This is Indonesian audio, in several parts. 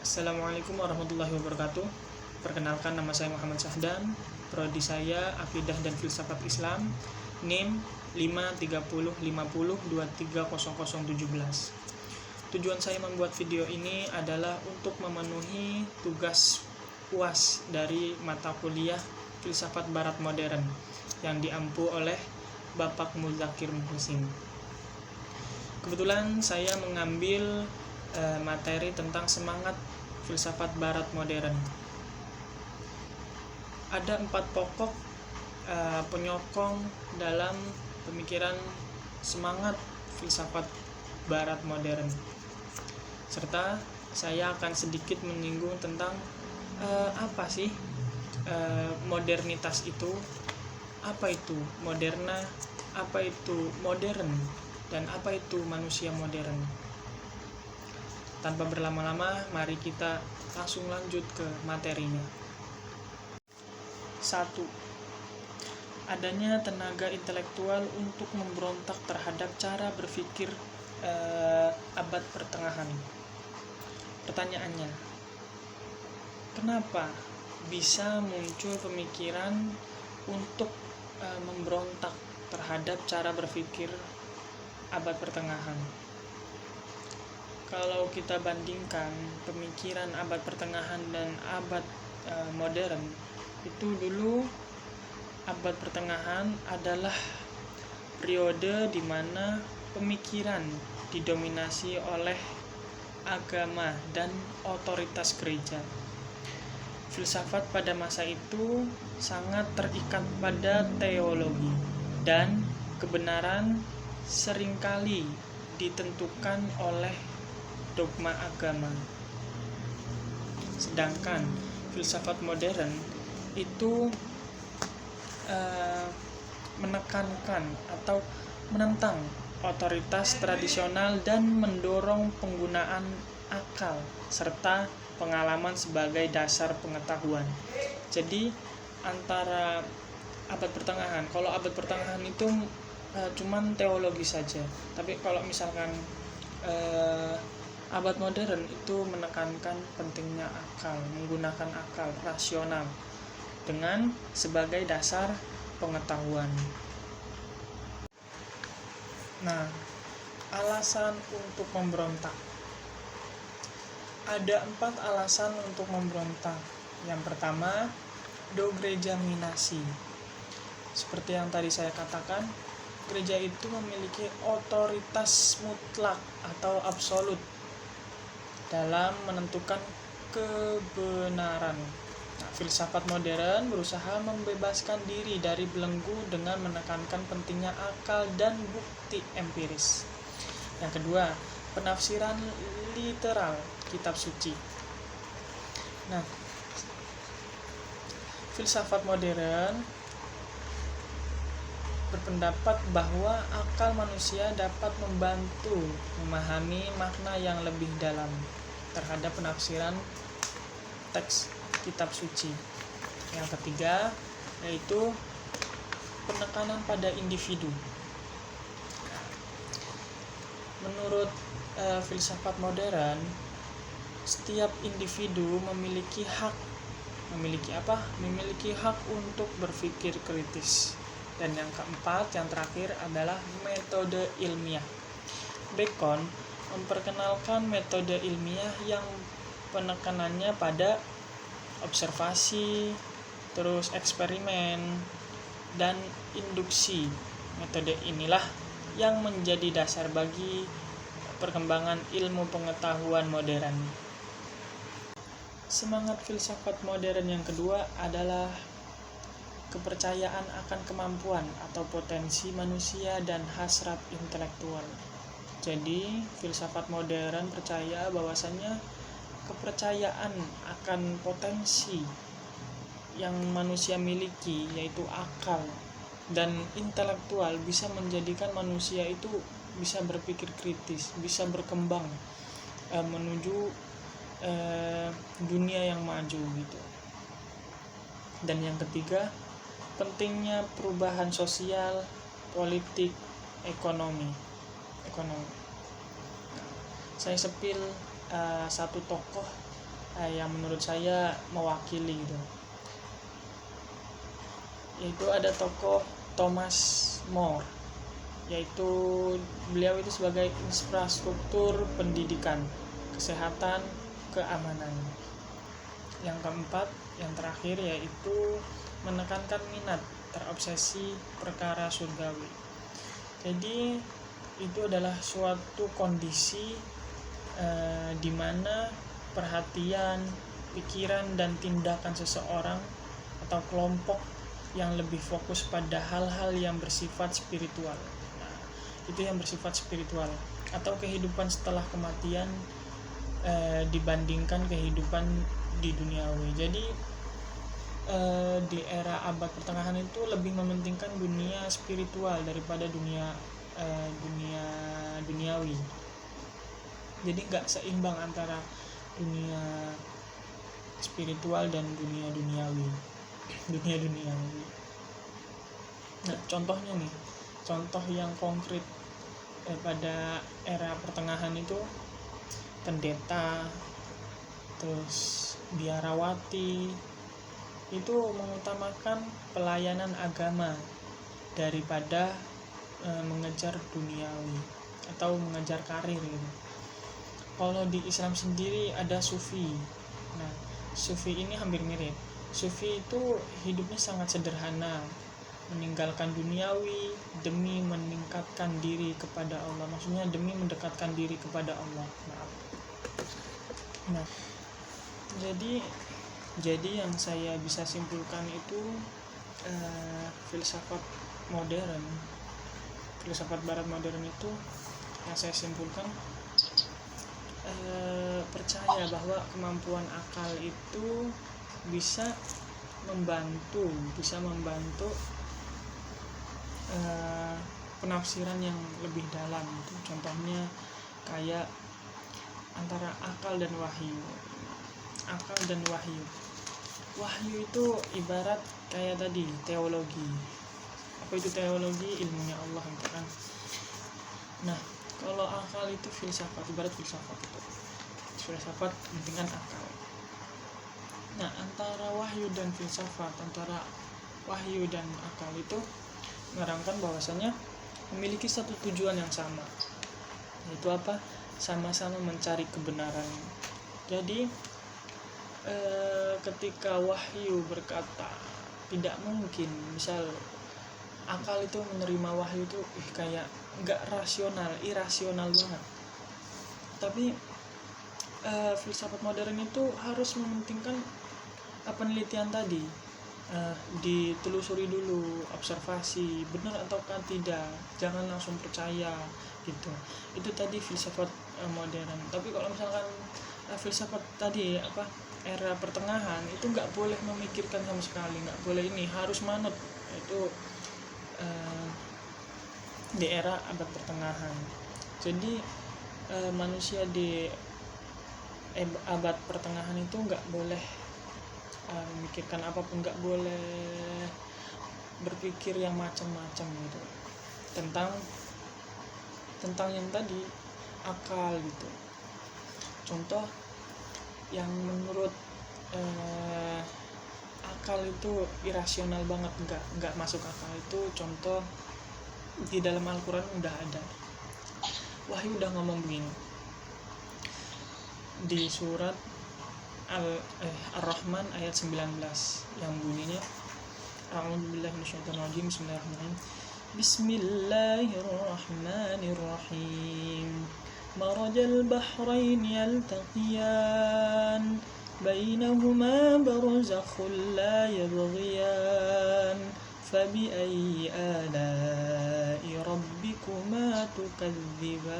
Assalamualaikum warahmatullahi wabarakatuh. Perkenalkan, nama saya Muhammad Syahdan. Prodi saya Akidah dan Filsafat Islam. NIM 53050230017. Tujuan saya membuat video ini adalah untuk memenuhi tugas UAS dari mata kuliah Filsafat Barat Modern yang diampu oleh Bapak Muzakir Muhsin. Kebetulan saya mengambil materi tentang semangat filsafat barat modern. Ada 4 pokok penyokong dalam pemikiran semangat filsafat barat modern, serta saya akan sedikit menyinggung tentang apa sih modernitas itu, apa itu moderna, apa itu modern, dan apa itu manusia modern. Tanpa berlama-lama, mari kita langsung lanjut ke materinya. 1. Adanya tenaga intelektual untuk memberontak terhadap cara berpikir abad pertengahan. Pertanyaannya, kenapa bisa muncul pemikiran untuk memberontak terhadap cara berpikir abad pertengahan? Kalau kita bandingkan pemikiran abad pertengahan dan abad modern, itu dulu abad pertengahan adalah periode di mana pemikiran didominasi oleh agama dan otoritas gereja. Filsafat pada masa itu sangat terikat pada teologi, dan kebenaran seringkali ditentukan oleh dogma agama. Sedangkan filsafat modern itu menekankan atau menentang otoritas tradisional dan mendorong penggunaan akal serta pengalaman sebagai dasar pengetahuan. Jadi antara abad pertengahan, kalau abad pertengahan itu cuman teologi saja, tapi kalau misalkan abad modern itu menekankan pentingnya akal, menggunakan akal rasional dengan sebagai dasar pengetahuan. Nah, alasan untuk memberontak. Ada 4 alasan untuk memberontak. Yang pertama, dogerejaminasi. Seperti yang tadi saya katakan, gereja itu memiliki otoritas mutlak atau absolut dalam menentukan kebenaran. Nah, filsafat modern berusaha membebaskan diri dari belenggu dengan menekankan pentingnya akal dan bukti empiris. Yang kedua, penafsiran literal kitab suci. Nah, filsafat modern berpendapat bahwa akal manusia dapat membantu memahami makna yang lebih dalam terhadap penafsiran teks kitab suci. Yang ketiga, yaitu penekanan pada individu. Menurut filsafat modern, setiap individu memiliki hak untuk berpikir kritis. Dan yang keempat, yang terakhir adalah metode ilmiah. Bacon memperkenalkan metode ilmiah yang penekanannya pada observasi, terus eksperimen, dan induksi. Metode inilah yang menjadi dasar bagi perkembangan ilmu pengetahuan modern. Semangat filsafat modern yang kedua adalah kepercayaan akan kemampuan atau potensi manusia dan hasrat intelektual. Jadi, filsafat modern percaya bahwasannya kepercayaan akan potensi yang manusia miliki, yaitu akal dan intelektual, bisa menjadikan manusia itu bisa berpikir kritis, bisa berkembang menuju dunia yang maju gitu. Dan yang ketiga, pentingnya perubahan sosial, politik, ekonomi. Saya sepil satu tokoh yang menurut saya mewakili gitu. Yaitu ada tokoh Thomas More, yaitu beliau itu sebagai infrastruktur pendidikan, kesehatan, keamanan. Yang keempat, yang terakhir, yaitu menekankan minat, terobsesi perkara surgawi. Jadi itu adalah suatu kondisi di mana perhatian, pikiran, dan tindakan seseorang atau kelompok yang lebih fokus pada hal-hal yang bersifat spiritual. Nah, itu yang bersifat spiritual atau kehidupan setelah kematian dibandingkan kehidupan di duniawi. Jadi di era abad pertengahan itu lebih mementingkan dunia spiritual daripada dunia duniawi. Jadi nggak seimbang antara dunia spiritual dan dunia duniawi. Nah, contohnya nih, contoh yang konkret pada era pertengahan itu pendeta, terus biarawati itu mengutamakan pelayanan agama daripada mengejar duniawi atau mengejar karir gitu. Kalau di Islam sendiri ada sufi. Nah, sufi ini hampir mirip. Sufi itu hidupnya sangat sederhana, meninggalkan duniawi demi meningkatkan diri kepada Allah. Maksudnya demi mendekatkan diri kepada Allah. Nah, jadi yang saya bisa simpulkan itu filsafat barat modern itu yang saya simpulkan percaya bahwa kemampuan akal itu bisa membantu penafsiran yang lebih dalam itu. Contohnya kayak antara akal dan wahyu. Wahyu itu ibarat kayak tadi teologi. Apa itu teologi? Ilmunya Allah gitu kan. Nah, kalau akal itu filsafat, ibarat filsafat dengan akal. Nah, antara wahyu dan filsafat, antara wahyu dan akal itu menerangkan bahwasanya memiliki satu tujuan yang sama, yaitu apa? Sama-sama mencari kebenaran. Jadi ketika wahyu berkata tidak mungkin, misal akal itu menerima wahyu itu kayak nggak rasional, irasional banget. Tapi filsafat modern itu harus mementingkan penelitian tadi, ditelusuri dulu, observasi benar ataukah tidak, jangan langsung percaya gitu. Itu tadi filsafat modern. Tapi kalau misalkan filsafat tadi era pertengahan itu nggak boleh memikirkan sama sekali, nggak boleh ini, harus manut. Itu di era abad pertengahan. Jadi manusia di abad pertengahan itu nggak boleh memikirkan apapun, nggak boleh berpikir yang macam-macam gitu tentang yang tadi akal gitu. Contoh yang menurut akal itu irasional banget, nggak masuk akal itu, contoh di dalam Al-Quran udah ada. Wahyu udah ngomong begini di surat Ar-Rahman ayat 19 yang bunyinya A'udzubillahi minasyaitonirrajim. Bismillahirrahmanirrahim. Bismillahirrahmanirrahim. Marajal bahrain yaltaqiyan bainahuma barzakhun la yabghiyan fabi'ayyi ala'i rabbikuma tukadziban.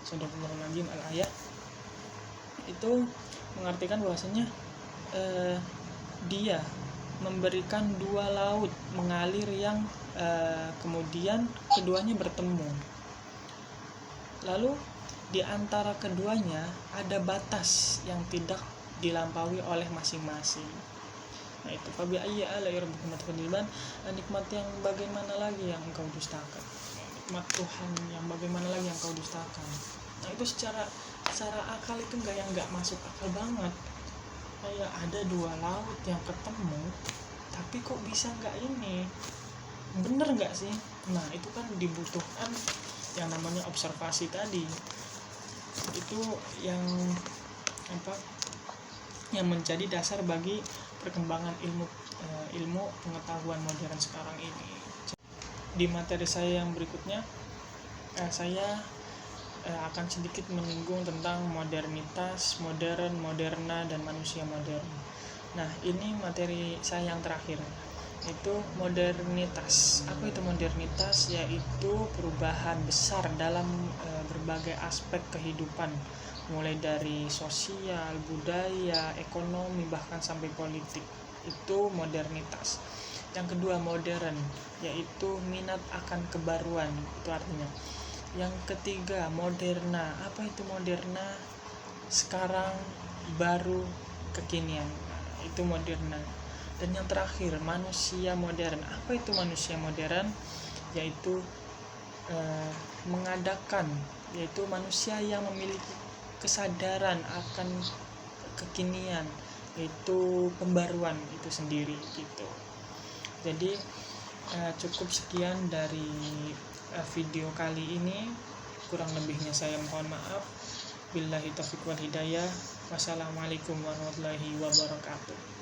Sadaqallahul azim. Al-ayat itu mengartikan bahwasanya dia memberikan dua laut mengalir yang kemudian keduanya bertemu. Lalu di antara keduanya ada batas yang tidak dilampaui oleh masing-masing. Nah, itu fabi ayyi ala'i rabbikuma tukadziban, nikmat yang bagaimana lagi yang engkau dustakan. Nikmat Tuhan yang bagaimana lagi yang engkau dustakan. Nah, itu secara secara akal itu nggak masuk akal banget. Kayak ada dua laut yang ketemu, tapi kok bisa nggak ini, bener nggak sih? Nah itu kan dibutuhkan yang namanya observasi tadi, itu yang yang menjadi dasar bagi perkembangan ilmu pengetahuan modern sekarang ini. Di materi saya yang berikutnya, saya akan sedikit menyinggung tentang modernitas, moderna, dan manusia modern. Nah, ini materi saya yang terakhir, itu modernitas. Apa itu modernitas? Yaitu perubahan besar dalam berbagai aspek kehidupan, mulai dari sosial, budaya, ekonomi, bahkan sampai politik. Itu modernitas. Yang kedua, modern, yaitu minat akan kebaruan, itu artinya. Yang ketiga, moderna. Apa itu moderna? Sekarang, baru, kekinian. Itu moderna. Dan yang terakhir, manusia modern. Apa itu manusia modern? Yaitu mengadakan, yaitu manusia yang memiliki kesadaran akan kekinian, yaitu pembaruan itu sendiri gitu. Jadi cukup sekian dari video kali ini, kurang lebihnya saya mohon maaf. Billahi taufiq wal hidayah. Wassalamualaikum warahmatullahi wabarakatuh.